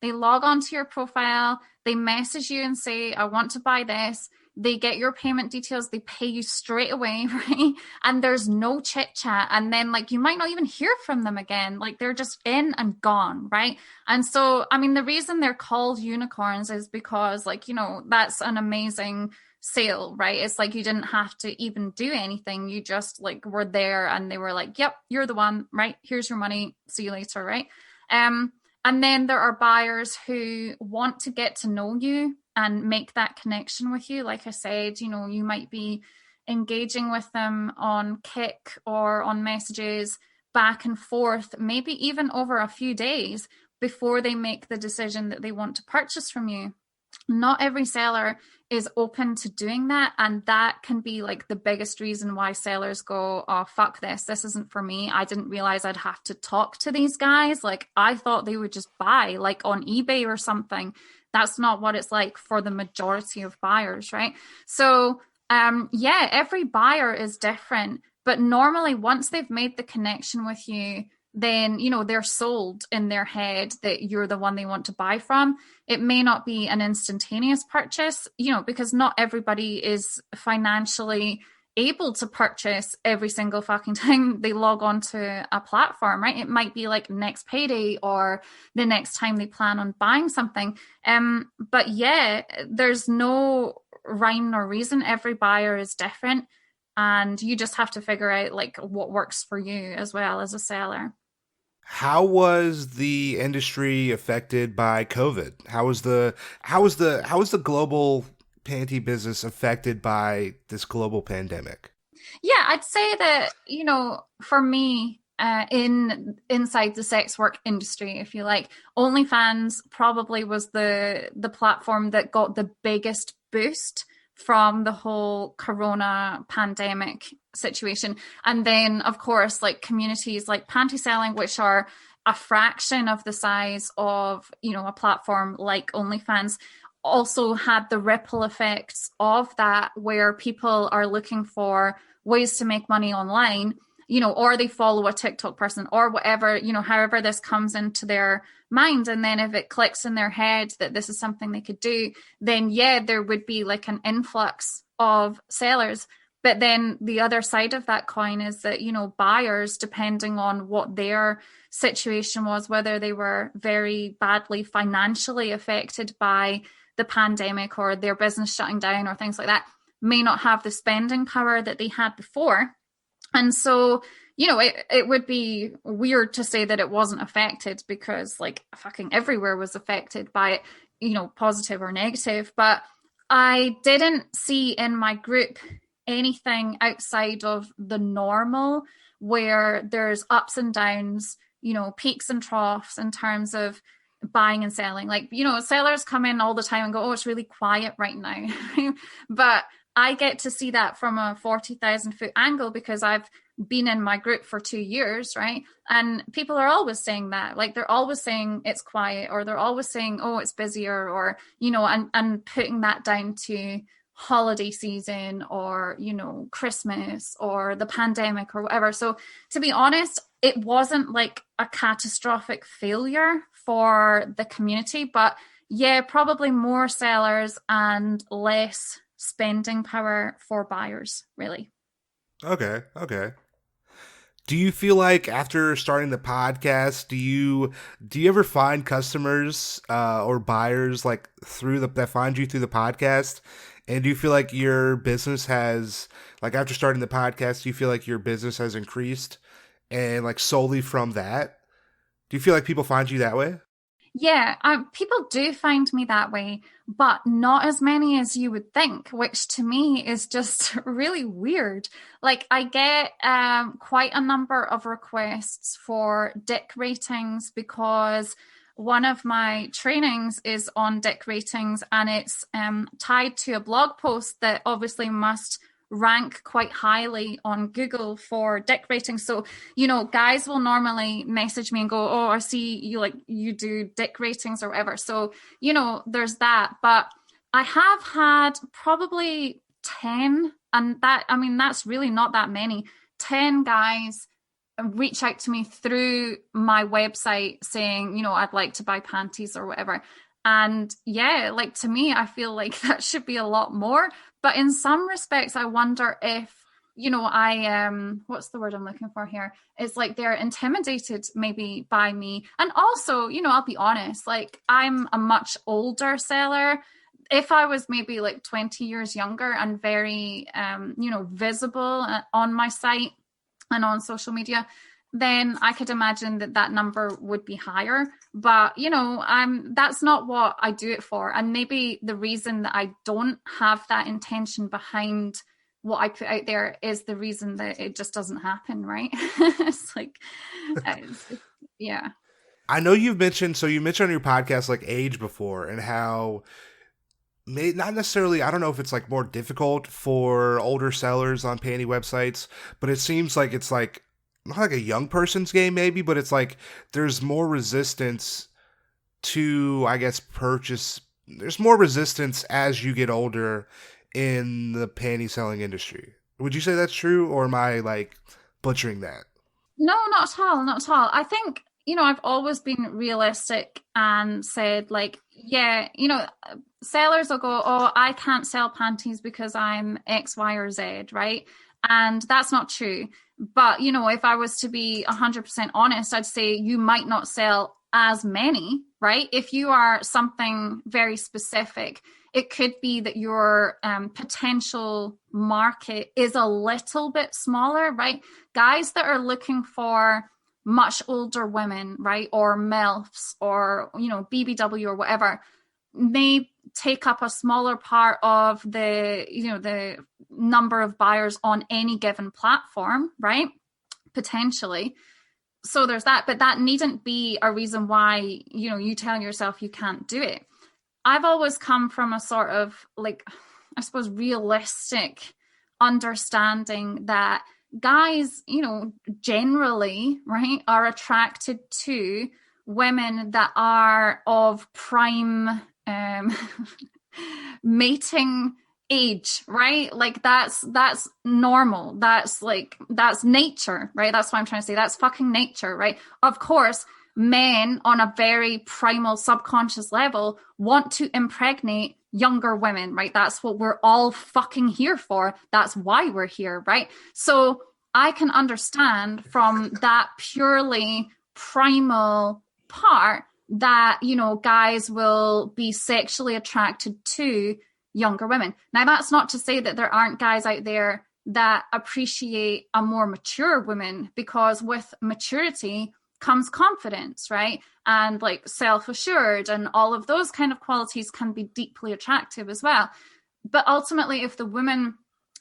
log onto your profile, they message you and say, I want to buy this. They get your payment details, they pay you straight away, right? And there's no chit chat. And then, like, you might not even hear from them again. Like, they're just in and gone, right? And so, I mean, the reason they're called unicorns is because, like, that's an amazing sale, right? It's like you didn't have to even do anything. You just like were there and they were like, yep, you're the one, right? Here's your money. See you later, right? And then there are buyers who want to get to know you and make that connection with you. Like I said, you might be engaging with them on Kik or on messages back and forth, maybe even over a few days before they make the decision that they want to purchase from you. Not every seller is open to doing that, and that can be like the biggest reason why sellers go, oh fuck this isn't for me. I didn't realize I'd have to talk to these guys. Like I thought they would just buy like on eBay or something. That's not what it's like for the majority of buyers, right? So yeah, every buyer is different, but normally once they've made the connection with you, then they're sold in their head that you're the one they want to buy from. It may not be an instantaneous purchase, because not everybody is financially able to purchase every single fucking time they log on to a platform, right? It might be like next payday or the next time they plan on buying something. But yeah, there's no rhyme nor reason. Every buyer is different, and you just have to figure out like what works for you as well as a seller. How was the industry affected by COVID? How was the global panty business affected by this global pandemic? Yeah, I'd say that, for me, inside the sex work industry, if you like, OnlyFans probably was the platform that got the biggest boost from the whole corona pandemic situation. And then of course like communities like panty selling, which are a fraction of the size of a platform like OnlyFans, also had the ripple effects of that, where people are looking for ways to make money online, or they follow a TikTok person or whatever, however this comes into their mind. And then if it clicks in their head that this is something they could do, then yeah, there would be like an influx of sellers. But then the other side of that coin is that, buyers, depending on what their situation was, whether they were very badly financially affected by the pandemic or their business shutting down or things like that, may not have the spending power that they had before. And so, it would be weird to say that it wasn't affected, because like fucking everywhere was affected by it, positive or negative. But I didn't see in my group anything outside of the normal, where there's ups and downs, peaks and troughs in terms of buying and selling. Like, sellers come in all the time and go, oh, it's really quiet right now. But I get to see that from a 40,000 foot angle, because I've been in my group for 2 years, right? And people are always saying that, like they're always saying it's quiet, or they're always saying, oh, it's busier, or, and putting that down to holiday season or, Christmas or the pandemic or whatever. So to be honest, it wasn't like a catastrophic failure for the community, but yeah, probably more sellers and less spending power for buyers, really. Okay. Do you feel like after starting the podcast, do you ever find customers or buyers like that find you through the podcast? And do you feel like your business has, like after starting the podcast, do you feel like your business has increased and like solely from that? Do you feel like people find you that way? Yeah, people do find me that way, but not as many as you would think, which to me is just really weird. Like, I get quite a number of requests for dick ratings, because one of my trainings is on dick ratings, and it's tied to a blog post that obviously must rank quite highly on Google for dick ratings. So, guys will normally message me and go, oh, I see you, like you do dick ratings or whatever. So, there's that. But I have had probably 10, and that's really not that many. 10 guys reach out to me through my website saying, I'd like to buy panties or whatever. And yeah, like to me, I feel like that should be a lot more. But in some respects, I wonder if, what's the word I'm looking for here? It's like they're intimidated maybe by me. And also, I'll be honest, like I'm a much older seller. if I was maybe like 20 years younger and very, visible on my site and on social media, then I could imagine that number would be higher. But, that's not what I do it for. And maybe the reason that I don't have that intention behind what I put out there is the reason that it just doesn't happen, right? It's like, yeah. I know you mentioned on your podcast like age before and how not necessarily, I don't know if it's like more difficult for older sellers on panty websites, but it seems like it's like not like a young person's game maybe, but it's like there's more resistance to, I guess, purchase. There's more resistance as you get older in the panty selling industry. Would you say that's true, or am I like butchering that? No, not at all. Not at all. I think, I've always been realistic and said, like, yeah, sellers will go, oh, I can't sell panties because I'm X, Y, or Z, right? And that's not true. But, if I was to be 100% honest, I'd say you might not sell as many, right? If you are something very specific, it could be that your potential market is a little bit smaller, right? Guys that are looking for much older women, right? Or MILFs or, BBW or whatever, may take up a smaller part of the number of buyers on any given platform, right? Potentially. So there's that, but that needn't be a reason why, you tell yourself you can't do it. I've always come from a sort of like, I suppose, realistic understanding that guys, generally, right, are attracted to women that are of prime mating age, right? Like that's normal. That's nature, right? That's what I'm trying to say. That's fucking nature, right? Of course, men on a very primal subconscious level want to impregnate younger women, right? That's what we're all fucking here for. That's why we're here, right? So I can understand from that purely primal part that, guys will be sexually attracted to younger women. Now, that's not to say that there aren't guys out there that appreciate a more mature woman, because with maturity comes confidence, right? And like self-assured, and all of those kind of qualities can be deeply attractive as well. But ultimately, if the woman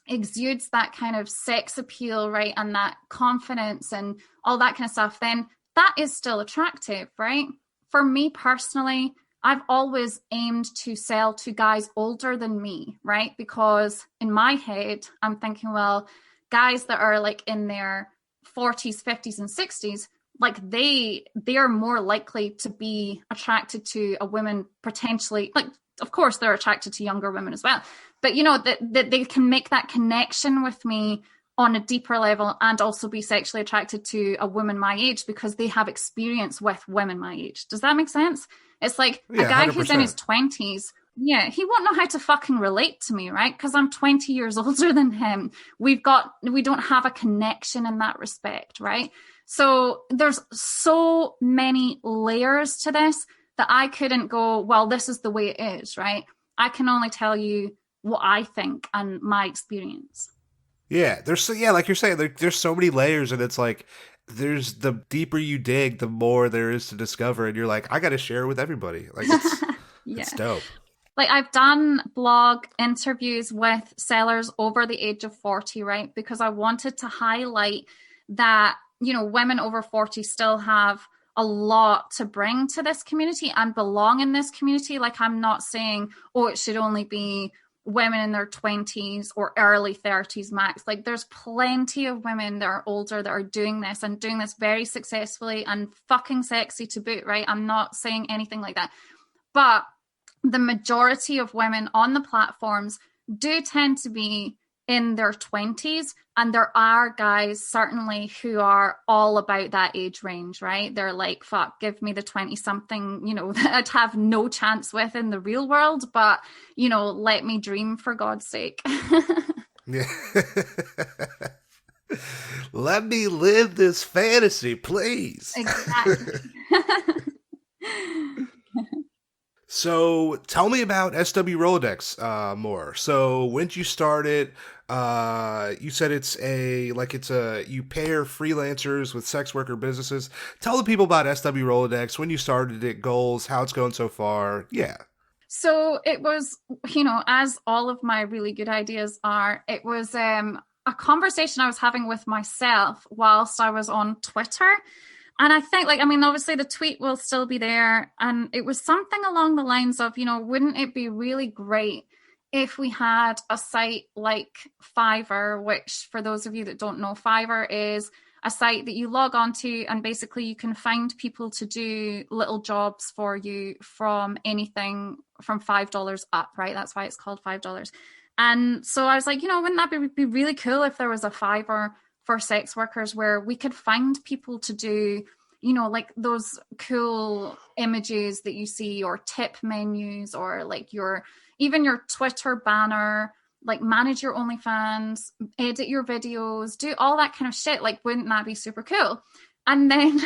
exudes that kind of sex appeal, right, and that confidence and all that kind of stuff, then that is still attractive, right? For me personally, I've always aimed to sell to guys older than me, right? Because in my head, I'm thinking, well, guys that are like in their 40s, 50s, and 60s, like they're more likely to be attracted to a woman potentially, like, of course, they're attracted to younger women as well. But, that they can make that connection with me on a deeper level and also be sexually attracted to a woman my age because they have experience with women my age. Does that make sense? It's like a guy 100%. who's in his 20s, yeah, he won't know how to fucking relate to me, right? Because I'm 20 years older than him. We don't have a connection in that respect, right? So there's so many layers to this that I couldn't go, well, this is the way it is, right? I can only tell you what I think and my experience. Yeah, like you're saying, there's so many layers, and it's like there's the deeper you dig, the more there is to discover, and you're like, I got to share it with everybody. Like it's Yeah. it's dope. Like I've done blog interviews with sellers over the age of 40, right? Because I wanted to highlight that, women over 40 still have a lot to bring to this community and belong in this community. Like I'm not saying, oh, it should only be women in their 20s or early 30s max. Like there's plenty of women that are older that are doing this and doing this very successfully and fucking sexy to boot, right? I'm not saying anything like that. But the majority of women on the platforms do tend to be in their 20s, and there are guys certainly who are all about that age range, right? They're like, fuck, give me the 20 something, that I'd have no chance with in the real world, but let me dream, for God's sake. Yeah. Let me live this fantasy, please. Exactly. So tell me about SW Rolodex more. So when did you start it? You said you pair freelancers with sex worker businesses. Tell the people about SW Rolodex, when you started it, goals, how it's going so far. Yeah. So it was, as all of my really good ideas are, it was a conversation I was having with myself whilst I was on Twitter. And I think, obviously the tweet will still be there. And it was something along the lines of, wouldn't it be really great if we had a site like Fiverr, which, for those of you that don't know, Fiverr is a site that you log onto and basically you can find people to do little jobs for you from anything from $5 up, right? That's why it's called $5. And so I was like, wouldn't that be really cool if there was a Fiverr for sex workers where we could find people to do, like those cool images that you see, or tip menus, or like even your Twitter banner, like manage your OnlyFans, edit your videos, do all that kind of shit. Like, wouldn't that be super cool? And then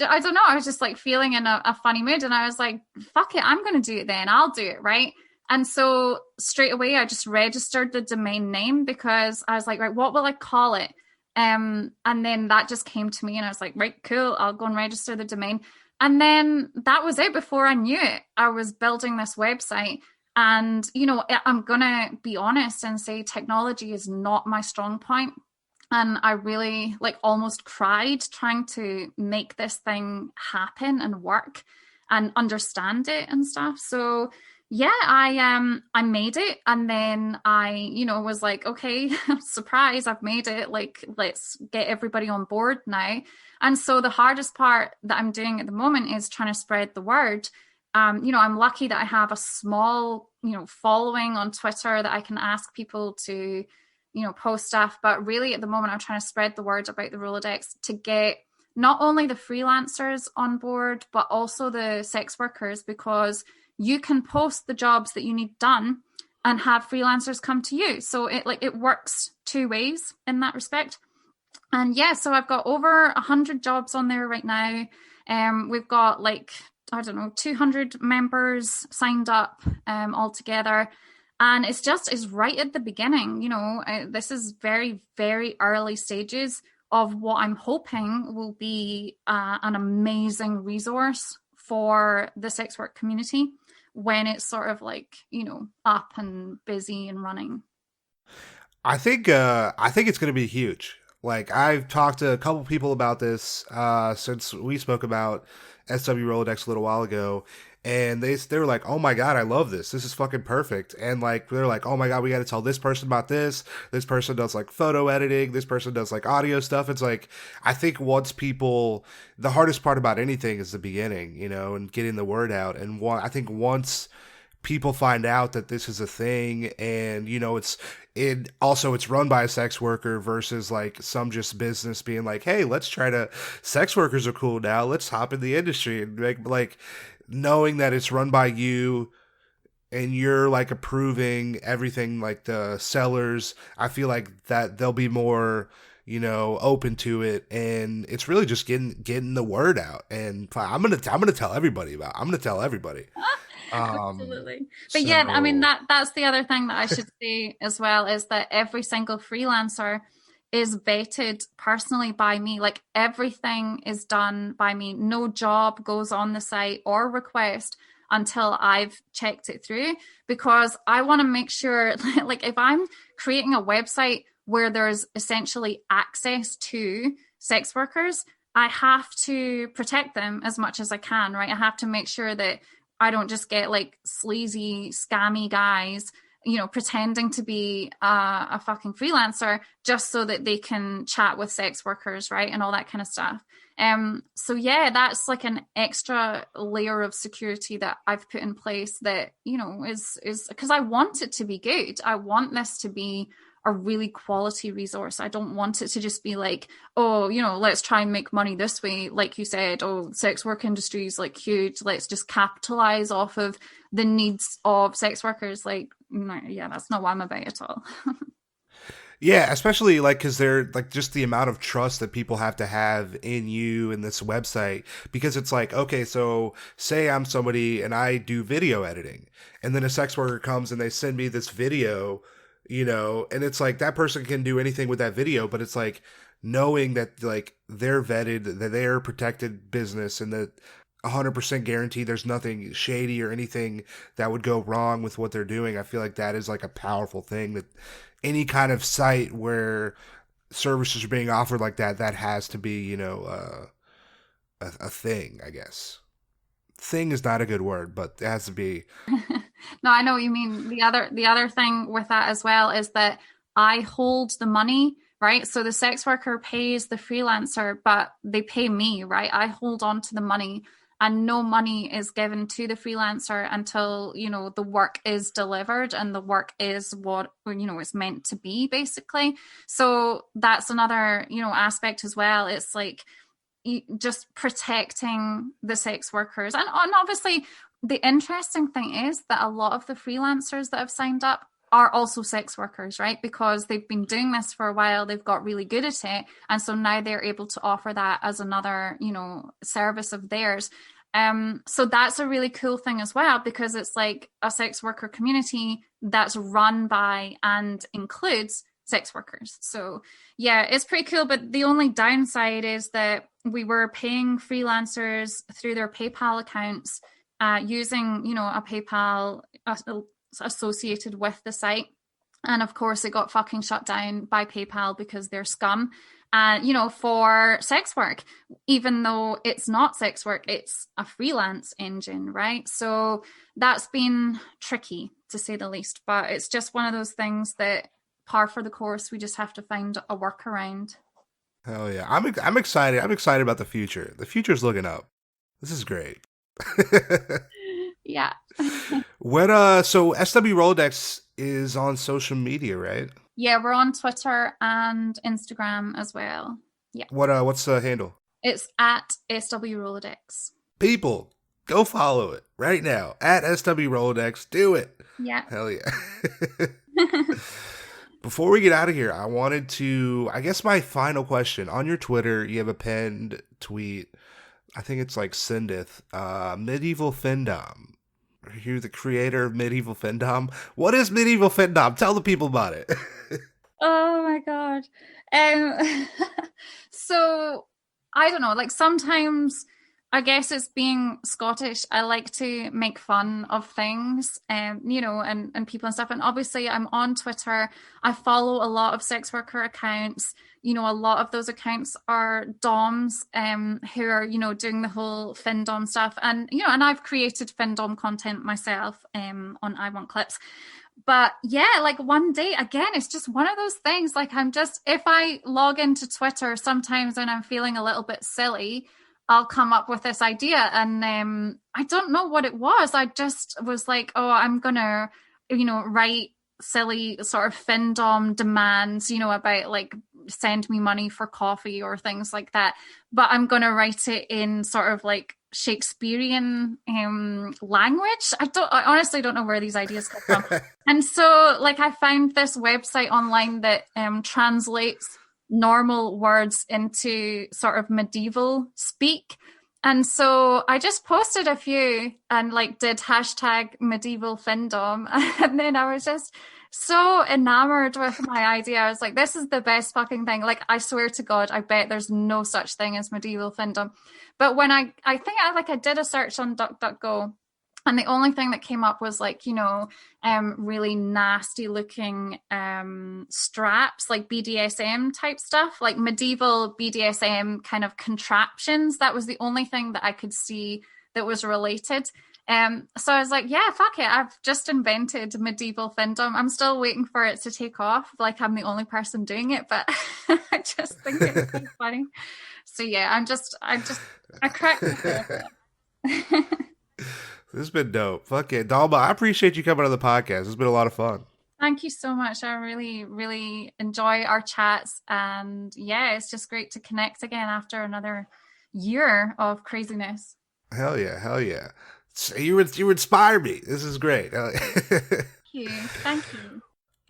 I don't know, I was just like feeling in a funny mood, and I was like, fuck it, I'm going to do it then. I'll do it, right? And so straight away, I just registered the domain name because I was like, right, what will I call it? And then that just came to me, and I was like, right, cool, I'll go and register the domain. And then that was it. Before I knew it, I was building this website. And, I'm going to be honest and say technology is not my strong point. And I really almost cried trying to make this thing happen and work and understand it and stuff. So yeah, I made it, and then I was like, okay, surprise, I've made it, like, let's get everybody on board now. And so the hardest part that I'm doing at the moment is trying to spread the word. I'm lucky that I have a small following on Twitter that I can ask people to post stuff, but really at the moment I'm trying to spread the word about the Rolodex to get not only the freelancers on board but also the sex workers, because you can post the jobs that you need done and have freelancers come to you. So it works two ways in that respect. And yeah, so I've got over 100 jobs on there right now. We've got 200 members signed up altogether. And it's right at the beginning. This is very, very early stages of what I'm hoping will be an amazing resource for the sex work community when it's sort of up and busy and running. I think it's going to be huge. Like, I've talked to a couple people about this since we spoke about SW Rolodex a little while ago, and they were like, "Oh my god, I love this. This is fucking perfect." And like they're like, "Oh my god, we got to tell this person about this. This person does like photo editing. This person does like audio stuff." It's like, I think the hardest part about anything is the beginning, and getting the word out. And I think once people find out that this is a thing, and it's run by a sex worker versus like some just business being like, hey, sex workers are cool now, let's hop in the industry, and make, like, knowing that it's run by you and you're like approving everything, like the sellers, I feel like that they'll be more open to it. And it's really just getting the word out. And I'm gonna tell everybody. Absolutely. But yeah, I mean So that's the other thing that I should say as well, is that every single freelancer is vetted personally by me. Like, everything is done by me. No job goes on the site or request until I've checked it through, because I want to make sure like if I'm creating a website where there's essentially access to sex workers, I have to protect them as much as I can, right? I have to make sure that I don't just get like sleazy, scammy guys, pretending to be a fucking freelancer just so that they can chat with sex workers, right? And all that kind of stuff. So yeah, that's like an extra layer of security that I've put in place that, is because I want it to be good. I want this to be a really quality resource. I don't want it to just be like, oh, let's try and make money this way. Like you said, oh, sex work industry is like huge. Let's just capitalize off of the needs of sex workers. Like, yeah, that's not what I'm about at all. Yeah, especially like because they're like just the amount of trust that people have to have in you and this website. Because it's like, okay, so say I'm somebody and I do video editing, and then a sex worker comes and they send me this video, and it's like that person can do anything with that video, but it's like knowing that like they're vetted, that they're protected business, and that 100% guaranteed there's nothing shady or anything that would go wrong with what they're doing. I feel like that is like a powerful thing that any kind of site where services are being offered like that, that has to be, a thing, I guess. Thing is not a good word, but it has to be. No, I know what you mean. The other thing with that as well is that I hold the money, right? So the sex worker pays the freelancer, but they pay me, right? I hold on to the money, and no money is given to the freelancer until, the work is delivered and the work is what, it's meant to be, basically. So that's another, aspect as well. It's like just protecting the sex workers. And obviously, the interesting thing is that a lot of the freelancers that have signed up are also sex workers, right? Because they've been doing this for a while, they've got really good at it. And so now they're able to offer that as another, service of theirs. So that's a really cool thing as well, because it's like a sex worker community that's run by and includes sex workers. So yeah, it's pretty cool. But the only downside is that we were paying freelancers through their PayPal accounts, using, a PayPal associated with the site. And of course, it got fucking shut down by PayPal because they're scum. And, for sex work, even though it's not sex work, it's a freelance engine, right? So that's been tricky to say the least. But it's just one of those things that par for the course, we just have to find a workaround. Hell yeah. I'm excited. I'm excited about the future. The future's looking up. This is great. Yeah. So SW Rolodex is on social media, right? Yeah, we're on Twitter and Instagram as well. Yeah. What's the handle? It's at SW Rolodex. People, go follow it right now at SW Rolodex. Do it. Yeah. Hell yeah. Before we get out of here, I wanted to, I guess my final question. On your Twitter, you have a pinned tweet. I think it's like Sindith, Medieval Findom. You're the creator of Medieval Findom. What is Medieval Findom? Tell the people about it. Oh my God. Um, so I don't know, like sometimes I guess it's being Scottish. I like to make fun of things, and people and stuff. And obviously, I'm on Twitter. I follow a lot of sex worker accounts. A lot of those accounts are DOMs, who are, doing the whole Findom stuff. And, and I've created Findom content myself, on I Want Clips. But yeah, like one day again, it's just one of those things. Like if I log into Twitter sometimes when I'm feeling a little bit silly, I'll come up with this idea. And I don't know what it was. I just was like, oh, I'm gonna, write silly sort of Findom demands, about like send me money for coffee or things like that. But I'm gonna write it in sort of like Shakespearean language. I honestly don't know where these ideas come from. And so like I found this website online that translates normal words into sort of medieval speak. And so I just posted a few and like did hashtag medieval Findom. And then I was just so enamored with my idea. I was like, this is the best fucking thing. Like, I swear to God, I bet there's no such thing as medieval Findom. But when I think I did a search on DuckDuckGo, and the only thing that came up was like, really nasty looking straps, like BDSM type stuff, like medieval BDSM kind of contraptions. That was the only thing that I could see that was related. So I was like, yeah, fuck it. I've just invented medieval Findom. I'm still waiting for it to take off. Like I'm the only person doing it, but I just think it's so funny. So yeah, I cracked the This has been dope. Fuck it. Dalma, I appreciate you coming on the podcast. It's been a lot of fun. Thank you so much. I really, really enjoy our chats. And yeah, it's just great to connect again after another year of craziness. Hell yeah. Hell yeah. You inspire me. This is great. Thank you. Thank you.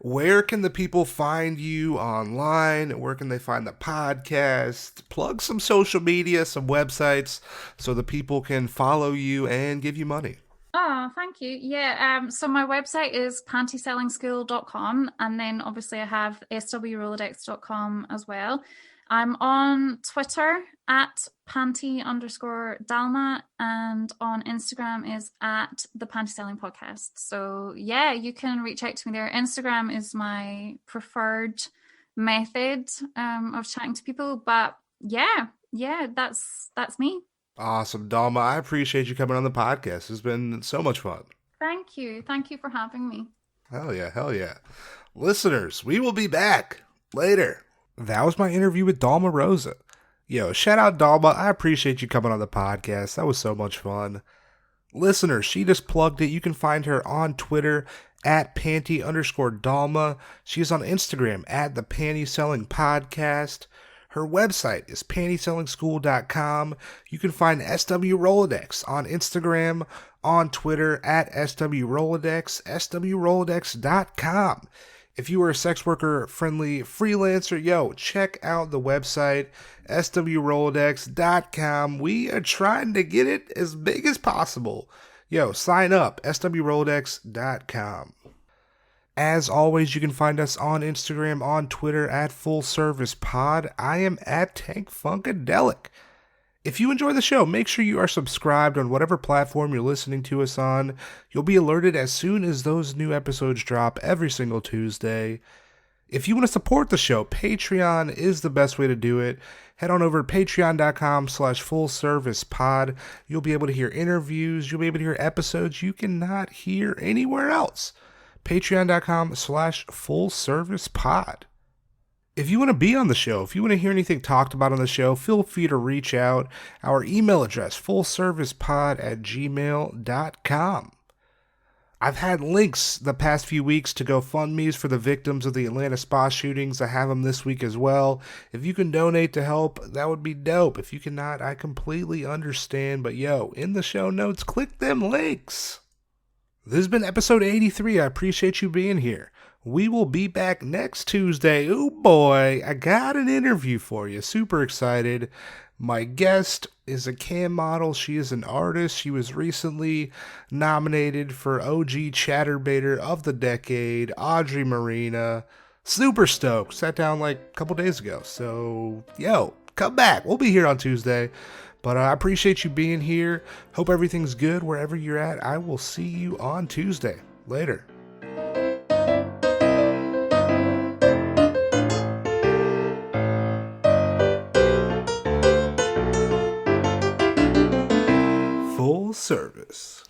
Where can the people find you online? Where can they find the podcast? Plug some social media, some websites, so the people can follow you and give you money. Oh, thank you. Yeah, so my website is pantysellingschool.com, and then obviously I have swrolodex.com as well. I'm on Twitter at panty_Dalma, and on Instagram is at the Panty Selling Podcast. So yeah, you can reach out to me there. Instagram is my preferred method of chatting to people, but yeah, that's me. Awesome, Dalma. I appreciate you coming on the podcast. It's been so much fun. Thank you. Thank you for having me. Hell yeah, hell yeah. Listeners, we will be back later. That was my interview with Dalma Rosa. Yo, shout out Dalma. I appreciate you coming on the podcast. That was so much fun. Listeners, she just plugged it. You can find her on Twitter at Panty_Dalma. She's on Instagram at the Panty Selling Podcast. Her website is pantysellingschool.com. You can find SW Rolodex on Instagram, on Twitter at SW Rolodex, swrolodex.com. If you are a sex worker friendly freelancer, yo, check out the website, swrolodex.com. We are trying to get it as big as possible. Yo, sign up, swrolodex.com. As always, you can find us on Instagram, on Twitter at Full Service Pod. I am at Tank Funkadelic. If you enjoy the show, make sure you are subscribed on whatever platform you're listening to us on. You'll be alerted as soon as those new episodes drop every single Tuesday. If you want to support the show, Patreon is the best way to do it. Head on over to patreon.com/fullservicepod. You'll be able to hear interviews. You'll be able to hear episodes you cannot hear anywhere else. Patreon.com/fullservicepod. If you want to be on the show, if you want to hear anything talked about on the show, feel free to reach out. Our email address, fullservicepod@gmail.com. I've had links the past few weeks to GoFundMes for the victims of the Atlanta spa shootings. I have them this week as well. If you can donate to help, that would be dope. If you cannot, I completely understand. But yo, in the show notes, click them links. This has been episode 83. I appreciate you being here. We will be back next Tuesday. Oh boy, I got an interview for you. Super excited. My guest is a cam model. She is an artist. She was recently nominated for OG Chatterbaiter of the Decade, Audrey Marina. Super stoked. Sat down like a couple days ago. So, yo, come back. We'll be here on Tuesday. But I appreciate you being here. Hope everything's good wherever you're at. I will see you on Tuesday. Later. Full service.